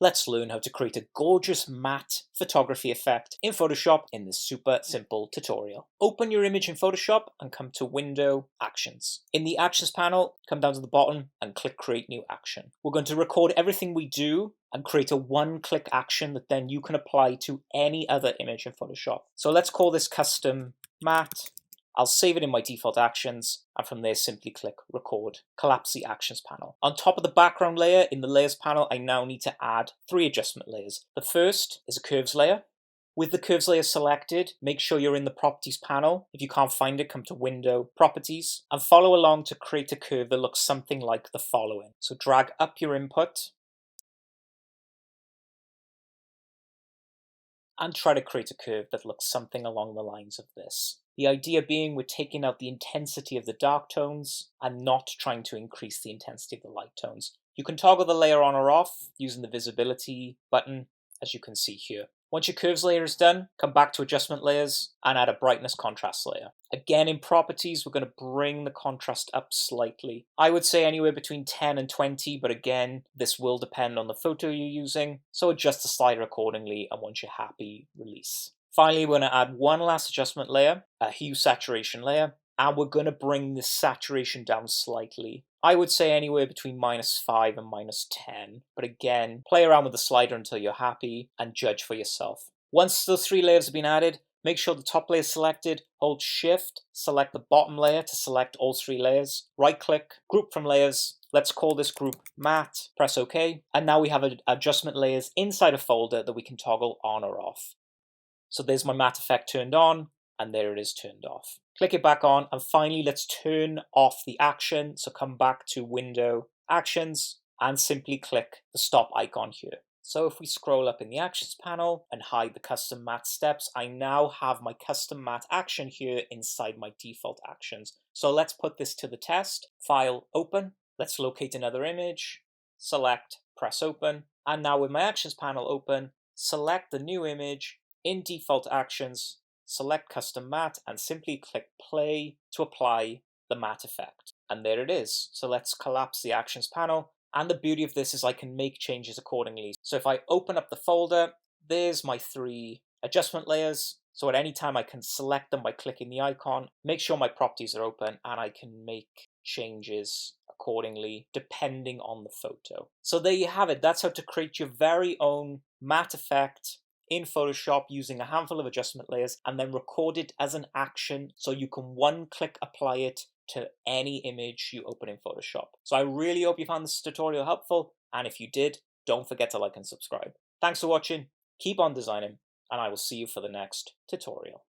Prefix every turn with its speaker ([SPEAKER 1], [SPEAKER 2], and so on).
[SPEAKER 1] Let's learn how to create a gorgeous matte photography effect in Photoshop in this super simple tutorial. Open your image in Photoshop and come to Window, Actions. In the Actions panel, come down to the bottom and click Create New Action. We're going to record everything we do and create a one-click action that then you can apply to any other image in Photoshop. So let's call this Custom Matte. I'll save it in my default actions, and from there simply click Record. Collapse the Actions panel. On top of the background layer in the Layers panel, I now need to add 3 adjustment layers. The first is a Curves layer. With the Curves layer selected, make sure you're in the Properties panel. If you can't find it, come to Window, Properties, and follow along to create a curve that looks something like the following. So drag up your input, and try to create a curve that looks something along the lines of this. The idea being we're taking out the intensity of the dark tones and not trying to increase the intensity of the light tones. You can toggle the layer on or off using the visibility button, as you can see here. Once your curves layer is done, come back to adjustment layers and add a brightness contrast layer. Again, in properties, we're going to bring the contrast up slightly. I would say anywhere between 10 and 20, but again, this will depend on the photo you're using. So adjust the slider accordingly, and once you're happy, release. Finally, we're going to add one last adjustment layer, a hue saturation layer, and we're going to bring the saturation down slightly. I would say anywhere between -5 and -10, but again, play around with the slider until you're happy and judge for yourself. Once those 3 layers have been added, make sure the top layer is selected, hold Shift, select the bottom layer to select all 3 layers, right-click, Group from Layers, let's call this group Matte, press OK, and now we have adjustment layers inside a folder that we can toggle on or off. So there's my matte effect turned on, and there it is turned off. Click it back on, and finally let's turn off the action. So come back to Window, Actions, and simply click the stop icon here. So if we scroll up in the Actions panel and hide the custom matte steps, I now have my custom matte action here inside my default actions. So let's put this to the test. File, Open. Let's locate another image, select, press Open, and now with my Actions panel open, select the new image. In default actions, select custom matte and simply click play to apply the matte effect. And there it is. So let's collapse the actions panel. And the beauty of this is I can make changes accordingly. So if I open up the folder, there's my 3 adjustment layers. So at any time I can select them by clicking the icon, make sure my properties are open, and I can make changes accordingly depending on the photo. So there you have it. That's how to create your very own matte effect in Photoshop using a handful of adjustment layers and then record it as an action so you can one-click apply it to any image you open in Photoshop. So I really hope you found this tutorial helpful, and if you did, don't forget to like and subscribe. Thanks for watching, keep on designing, and I will see you for the next tutorial.